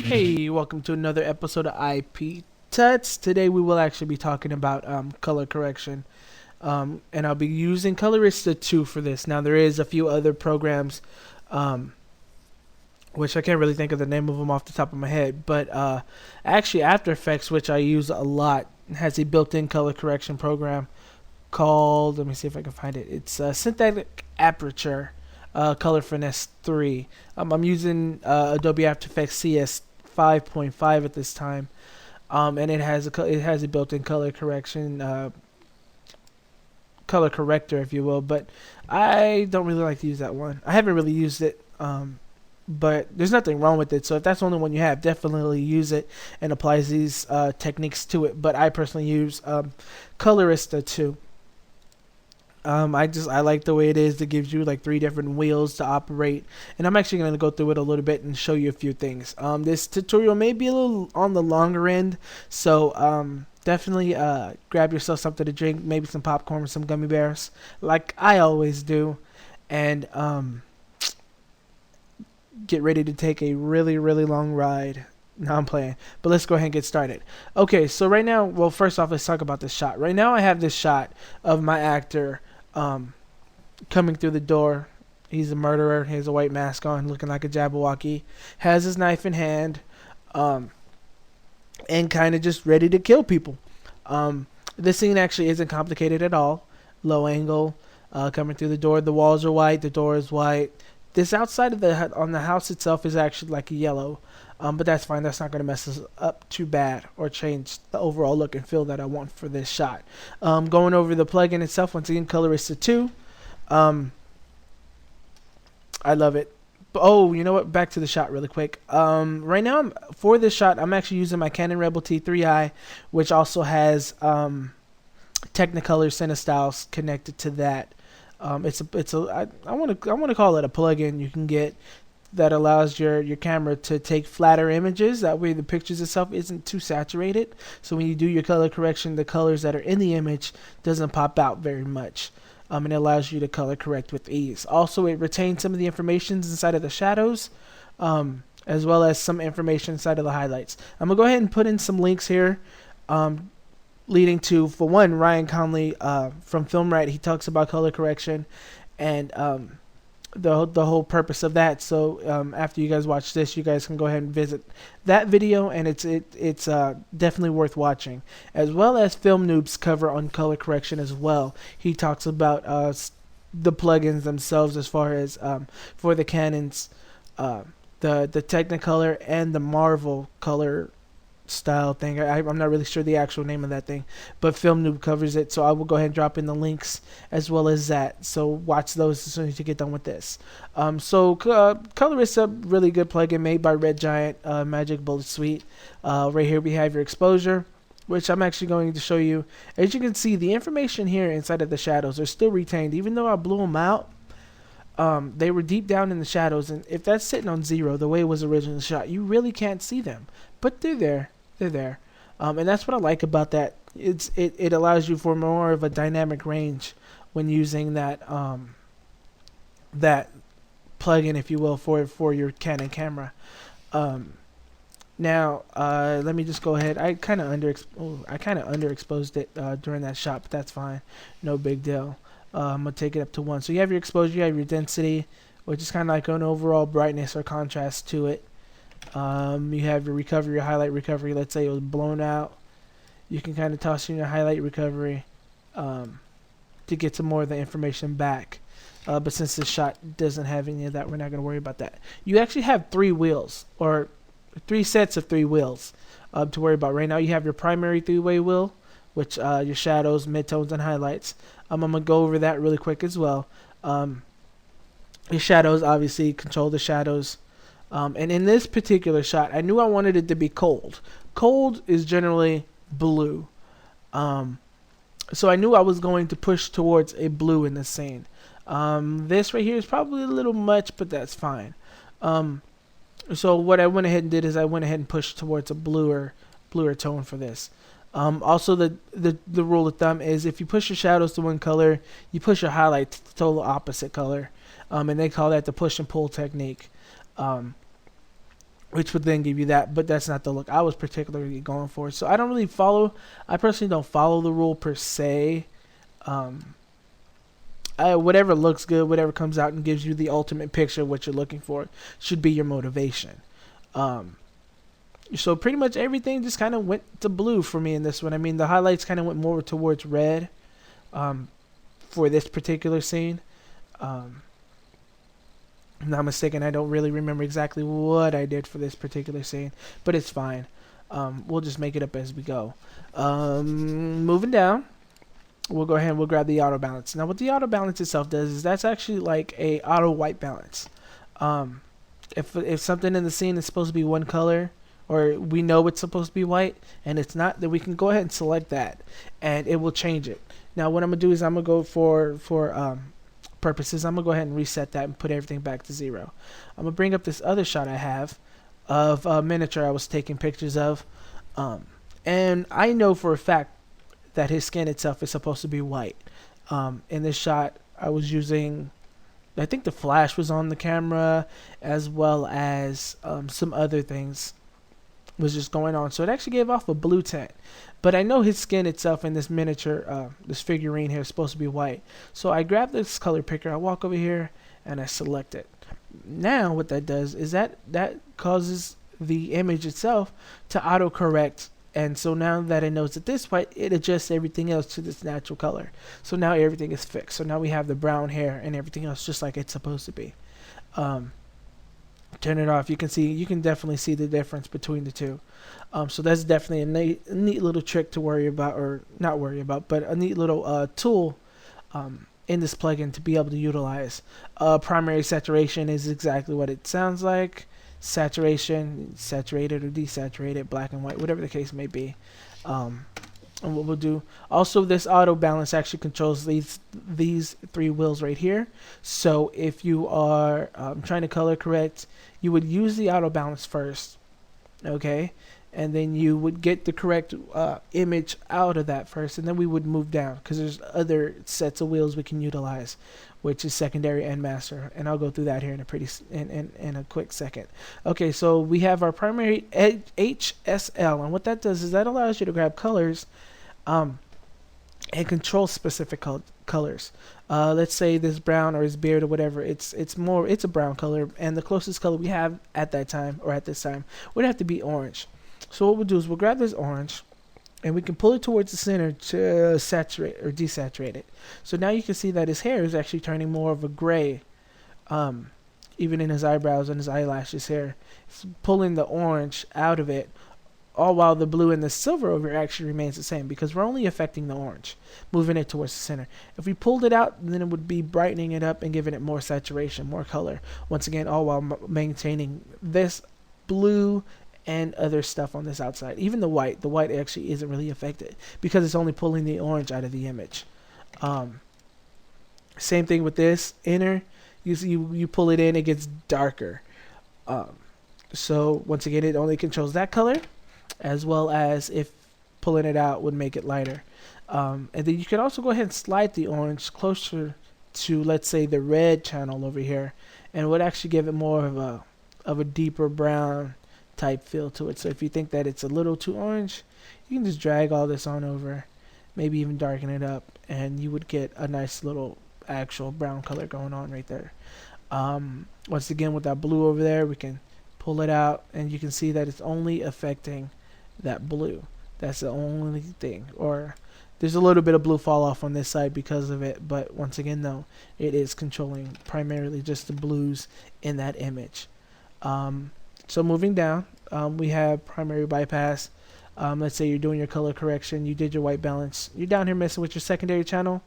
Hey, welcome to another episode of IP Tuts. Today we will actually be talking about color correction, and I'll be using Colorista 2 for this. Now there is a few other programs, um, which I can't really think of the name of them off the top of my head, but actually After Effects, which I use a lot, has a built-in color correction program called, let me see if I can find it. It's Synthetic Aperture Color Finesse 3. I'm using Adobe After Effects CS 5.5 at this time, and it has a built-in color correction color corrector, if you will. But I don't really like to use that one. I haven't really used it, but there's nothing wrong with it. So if that's the only one you have, definitely use it and applies these techniques to it. But I personally use Colorista 2. I like the way it is. It gives you like 3 different wheels to operate, and I'm actually going to go through it a little bit and show you a few things. This tutorial may be a little on the longer end, so definitely grab yourself something to drink, maybe some popcorn or some gummy bears, like I always do, and get ready to take a really long ride. No, I'm playing, but let's go ahead and get started. Okay, so right now, well, first off, let's talk about this shot. Right now I have this shot of my actor coming through the door. He's a murderer. He has a white mask on, looking like a Jabberwocky, has his knife in hand, and kind of just ready to kill people. This scene actually isn't complicated at all. Low angle, coming through the door. The walls are white. The door is white. This outside of the house itself is actually like a yellow. But that's fine. That's not going to mess us up too bad or change the overall look and feel that I want for this shot. Going over the plugin itself, once again, Colorista 2. I love it. But, oh, you know what? Back to the shot really quick. Right now, for this shot, I'm actually using my Canon Rebel T3i, which also has Technicolor Cinestyles connected to that. I want to call it a plugin you can get that allows your camera to take flatter images. That way the pictures itself isn't too saturated, so when you do your color correction, the colors that are in the image doesn't pop out very much, and it allows you to color correct with ease. Also, it retains some of the information inside of the shadows, as well as some information inside of the highlights. I'm gonna go ahead and put in some links here, leading to, for one, Ryan Conley from FilmRite. He talks about color correction and the whole purpose of that. So after you guys watch this, you guys can go ahead and visit that video, and it's definitely worth watching, as well as Film Noob's cover on color correction as well. He talks about the plugins themselves, as far as for the Canons, the Technicolor and the Marvel color style thing. I'm not really sure the actual name of that thing, but Film Noob covers it, so I will go ahead and drop in the links as well as that, so watch those as soon as you get done with this. Color is a really good plugin made by Red Giant, Magic Bullet Suite. Right here we have your exposure, which I'm actually going to show you. As you can see, the information here inside of the shadows are still retained, even though I blew them out. They were deep down in the shadows, and if that's sitting on 0 the way it was originally shot, you really can't see them, but they're there. They're there, and that's what I like about that. It allows you for more of a dynamic range when using that that plugin, if you will, for your Canon camera. Now let me just go ahead. I kind of underexposed it during that shot, but that's fine, no big deal. I'm gonna take it up to 1. So you have your exposure, you have your density, which is kind of like an overall brightness or contrast to it. You have your recovery, your highlight recovery. Let's say it was blown out, you can kind of toss in your highlight recovery to get some more of the information back. But since this shot doesn't have any of that, we're not going to worry about that. You actually have 3 wheels, or 3 sets of 3 wheels to worry about. Right now you have your primary 3-way wheel, which your shadows, midtones, and highlights. I'm going to go over that really quick as well. Your shadows, obviously, control the shadows. And in this particular shot, I knew I wanted it to be cold. Cold is generally blue. So I knew I was going to push towards a blue in this scene. This right here is probably a little much, but that's fine. So what I went ahead and did is I went ahead and pushed towards a bluer tone for this. Also, the rule of thumb is if you push your shadows to one color, you push your highlights to the total opposite color. And they call that the push and pull technique. which would then give you that, but that's not the look I was particularly going for. So I personally don't follow the rule per se. Um, Whatever looks good, whatever comes out and gives you the ultimate picture of what you're looking for should be your motivation. Um, so pretty much everything just kind of went to blue for me in this one. I mean, the highlights kind of went more towards red um, for this particular scene. Um, if I'm not mistaken, I don't really remember exactly what I did for this particular scene, but it's fine. We'll just make it up as we go. Moving down, we'll go ahead and we'll grab the auto balance. Now what the auto balance itself does is that's actually like a auto white balance. Um, if something in the scene is supposed to be one color, or we know it's supposed to be white and it's not, then we can go ahead and select that and it will change it. Now what I'm gonna do is I'm gonna go for purposes, I'm gonna go ahead and reset that and put everything back to 0. I'm gonna bring up this other shot I have of a miniature I was taking pictures of, and I know for a fact that his skin itself is supposed to be white. In this shot I was using, I think the flash was on the camera, as well as some other things was just going on, so it actually gave off a blue tint. But I know his skin itself in this miniature, this figurine here, is supposed to be white. So I grab this color picker, I walk over here, and I select it. Now what that does is that causes the image itself to auto-correct, and so now that it knows that this white, it adjusts everything else to this natural color. So now everything is fixed. So now we have the brown hair and everything else just like it's supposed to be. Turn it off. You can definitely see the difference between the two. So that's definitely a neat little trick to worry about, or not worry about, but a neat little tool in this plugin to be able to utilize. Primary saturation is exactly what it sounds like. Saturation, saturated or desaturated, black and white, whatever the case may be. And what we'll do, also this auto balance actually controls these 3 wheels right here. So if you are trying to color correct, you would use the auto balance first, okay, and then you would get the correct image out of that first, and then we would move down because there's other sets of wheels we can utilize, which is secondary and master, and I'll go through that here in a quick second. Okay, so we have our primary HSL, and what that does is that allows you to grab colors and control specific colors. Let's say this brown or his beard or whatever, it's a brown color, and the closest color we have at that time, or at this time, would have to be orange. So what we'll do is we'll grab this orange and we can pull it towards the center to saturate or desaturate it. So now you can see that his hair is actually turning more of a gray, even in his eyebrows and his eyelashes here. It's pulling the orange out of it, all while the blue and the silver over here actually remains the same, because we're only affecting the orange, moving it towards the center. If we pulled it out, then it would be brightening it up and giving it more saturation, more color. Once again, all while maintaining this blue and other stuff on this outside. Even the white actually isn't really affected because it's only pulling the orange out of the image. Same thing with this inner. You pull it in, it gets darker. So once again, it only controls that color, as well as if pulling it out would make it lighter. And then you can also go ahead and slide the orange closer to, let's say, the red channel over here, and it would actually give it more of a deeper brown type feel to it. So if you think that it's a little too orange, you can just drag all this on over, maybe even darken it up, and you would get a nice little actual brown color going on right there. Once again, with that blue over there, we can pull it out, and you can see that it's only affecting that blue. That's the only thing. Or there's a little bit of blue fall off on this side because of it, but once again, though, it is controlling primarily just the blues in that image. So moving down, we have primary bypass. Let's say you're doing your color correction, you did your white balance, you're down here messing with your secondary channel,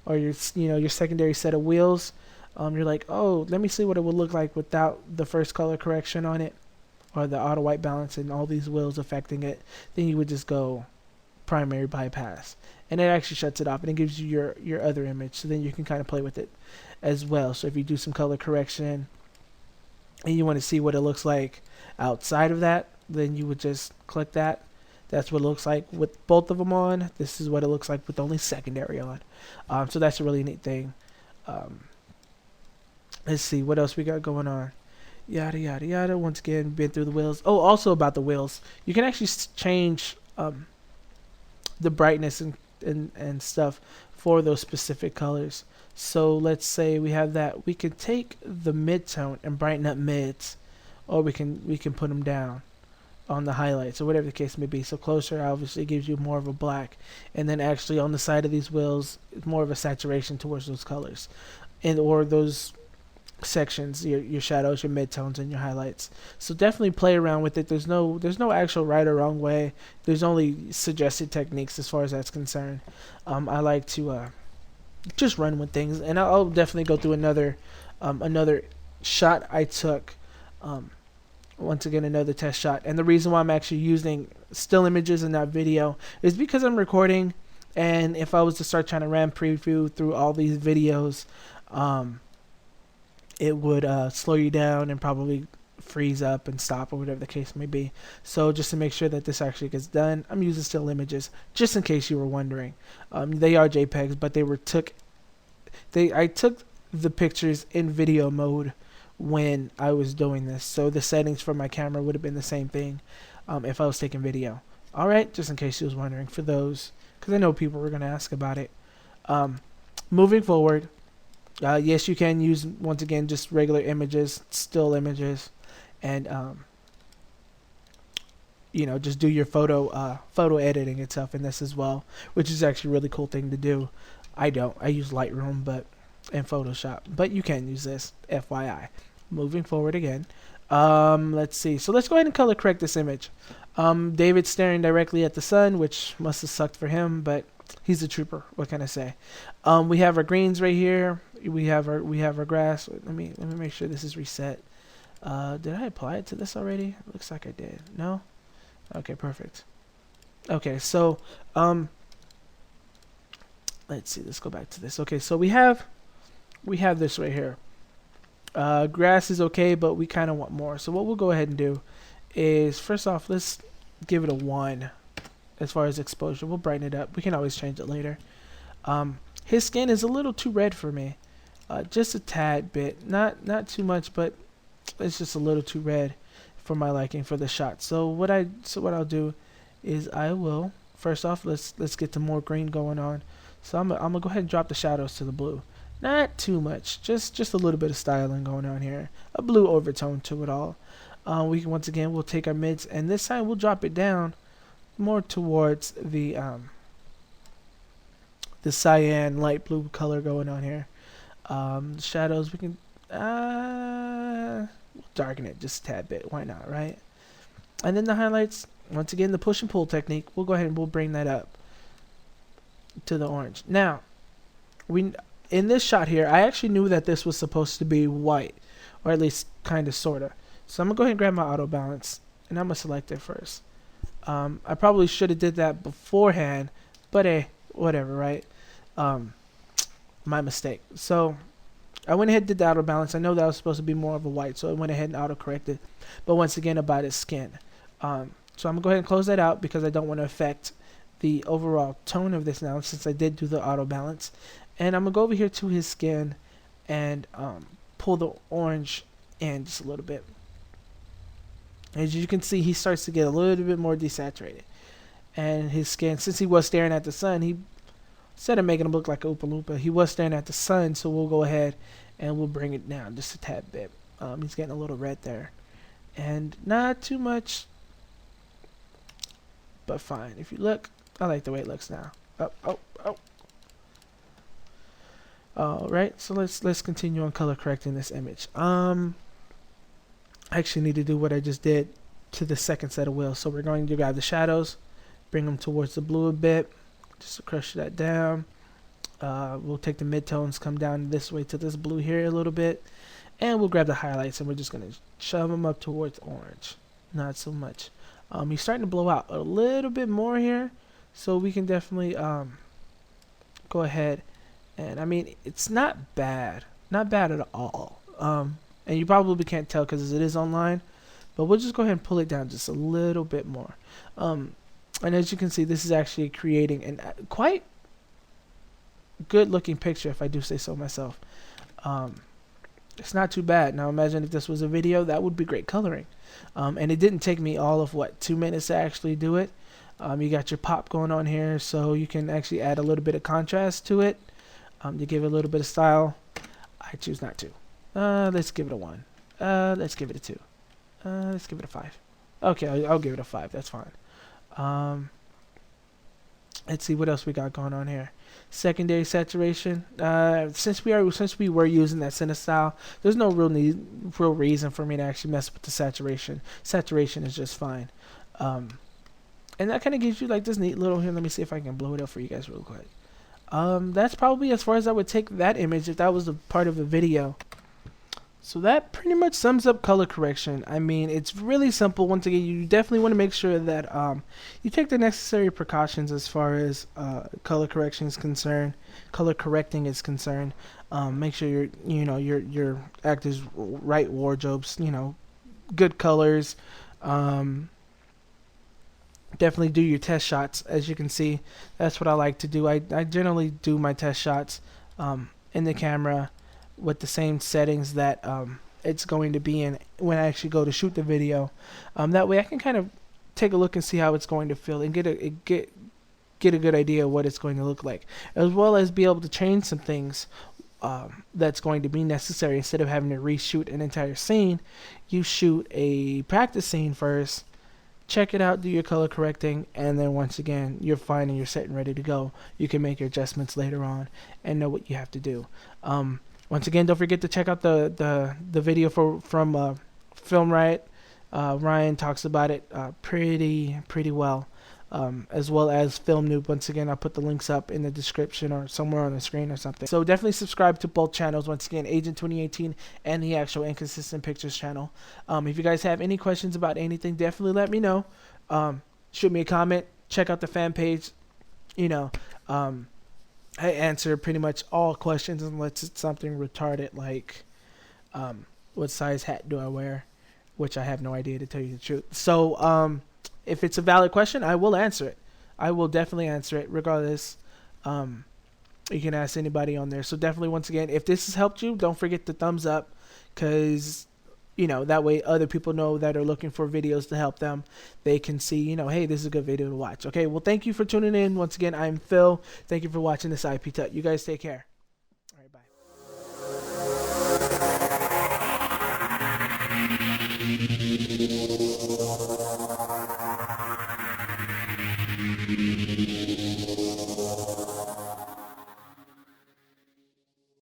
or your secondary set of wheels. You're like, oh, let me see what it would look like without the first color correction on it, or the auto white balance and all these wheels affecting it. Then you would just go primary bypass, and it actually shuts it off, and it gives you your other image. So then you can kind of play with it as well. So if you do some color correction and you want to see what it looks like outside of that, then you would just click that. That's what it looks like with both of them on. This is what it looks like with only secondary on. So that's a really neat thing. Let's see what else we got going on. yada yada yada. Once again, been through the wheels. Oh, also about the wheels, you can actually change the brightness and stuff for those specific colors. So let's say we have that. We can take the mid-tone and brighten up mids, or we can put them down on the highlights or whatever the case may be. So closer obviously gives you more of a black, and then actually on the side of these wheels it's more of a saturation towards those colors, and or those sections, your shadows, your midtones, and your highlights. So definitely play around with it. There's no actual right or wrong way. There's only suggested techniques as far as that's concerned. I like to just run with things, and I'll definitely go through another shot I took. Once again, another test shot, and the reason why I'm actually using still images in that video is because I'm recording, and if I was to start trying to ram preview through all these videos, it would slow you down and probably freeze up and stop or whatever the case may be. So just to make sure that this actually gets done, I'm using still images just in case you were wondering. They are JPEGs, but I took the pictures in video mode when I was doing this, so the settings for my camera would have been the same thing if I was taking video. Alright, just in case you was wondering, for those, because I know people were going to ask about it. Moving forward, yes, you can use, once again, just regular images, still images, and just do your photo editing itself in this as well, which is actually a really cool thing to do. I use Lightroom and Photoshop, but you can use this, FYI. Moving forward again, let's see. So let's go ahead and color correct this image. David's staring directly at the sun, which must have sucked for him, but he's a trooper. What can I say? We have our greens right here. We have our grass. Let me make sure this is reset. Did I apply it to this already? Looks like I did. No? Okay, perfect. Okay, so let's see. Let's go back to this. Okay, so we have this right here. Grass is okay, but we kind of want more. So what we'll go ahead and do is, first off, let's give it a 1 as far as exposure. We'll brighten it up. We can always change it later. His skin is a little too red for me, just a tad bit, not too much, but it's just a little too red for my liking for the shot. So what I'll do is I will, first off, let's get some more green going on. So I'm gonna go ahead and drop the shadows to the blue. Not too much, just a little bit of styling going on here, a blue overtone to it all. We'll take our mids, and this time we'll drop it down more towards the cyan light blue color going on here. Shadows, we can darken it just a tad bit. Why not, right? And then the highlights, once again, the push and pull technique. We'll go ahead and we'll bring that up to the orange. Now, in this shot here, I actually knew that this was supposed to be white, or at least kind of, sort of. So I'm going to go ahead and grab my auto balance, and I'm going to select it first. I probably should have did that beforehand, but whatever, right? My mistake. So I went ahead and did the auto balance. I know that was supposed to be more of a white, so I went ahead and auto corrected. But once again, about his skin. So I'm going to go ahead and close that out because I don't want to affect the overall tone of this now, since I did do the auto balance. And I'm going to go over here to his skin and pull the orange in just a little bit. As you can see, he starts to get a little bit more desaturated. And his skin, since he was staring at the sun, instead of making him look like a Oompa Loompa, he was staring at the sun, so we'll go ahead and we'll bring it down just a tad bit. He's getting a little red there. And not too much, but fine. If you look, I like the way it looks now. Oh. Alright, so let's continue on color correcting this image. I actually need to do what I just did to the second set of wheels. So we're going to grab the shadows, bring them towards the blue a bit, just to crush that down. We'll take the midtones, come down this way to this blue here a little bit, and we'll grab the highlights and we're just going to shove them up towards orange. Not so much. He's starting to blow out a little bit more here, so we can definitely go ahead. And I mean, it's not bad at all. And you probably can't tell because it is online, but we'll just go ahead and pull it down just a little bit more. And as you can see, this is actually creating a quite good looking picture, if I do say so myself. It's not too bad. Now imagine if this was a video, that would be great coloring. And it didn't take me all of what, 2 minutes to actually do it. You got your pop going on here, so you can actually add a little bit of contrast to it to give it a little bit of style. I choose not to. Let's give it a 1. Let's give it a 2. Let's give it a 5. Okay, I'll give it a 5. That's fine. Let's see what else we got going on here. Secondary saturation. Since we were using that cine style, there's no real reason for me to actually mess with the saturation. Saturation is just fine. And that kind of gives you like this neat little here. Let me see if I can blow it up for you guys real quick. That's probably as far as I would take that image if that was a part of a video. So that pretty much sums up color correction. I mean, it's really simple. Once again, you definitely want to make sure that you take the necessary precautions as far as color correction is concerned. Color correcting is concerned. Make sure your actors' right wardrobes, good colors. Definitely do your test shots. As you can see, that's what I like to do. I generally do my test shots in the camera with the same settings that it's going to be in when I actually go to shoot the video. That way I can kind of take a look and see how it's going to feel and get a good idea of what it's going to look like, as well as be able to change some things that's going to be necessary. Instead of having to reshoot an entire scene, you shoot a practice scene first, check it out, do your color correcting, and then once again you're fine and you're set and ready to go. You can make your adjustments later on and know what you have to do. Once again, don't forget to check out the video from Film Riot. Ryan talks about it pretty well, as well as Film Noob. Once again, I'll put the links up in the description or somewhere on the screen or something. So definitely subscribe to both channels. Once again, Agent 2018 and the actual Inconsistent Pictures channel. If you guys have any questions about anything, definitely let me know. Shoot me a comment. Check out the fan page. I answer pretty much all questions unless it's something retarded like what size hat do I wear, which I have no idea, to tell you the truth. So if it's a valid question, I will answer it. I will definitely answer it regardless. You can ask anybody on there. So definitely, once again, if this has helped you, don't forget the thumbs up, because that way other people know that are looking for videos to help them. They can see, hey, this is a good video to watch. Okay, well, thank you for tuning in. Once again, I'm Phil. Thank you for watching this IP Tut. You guys take care.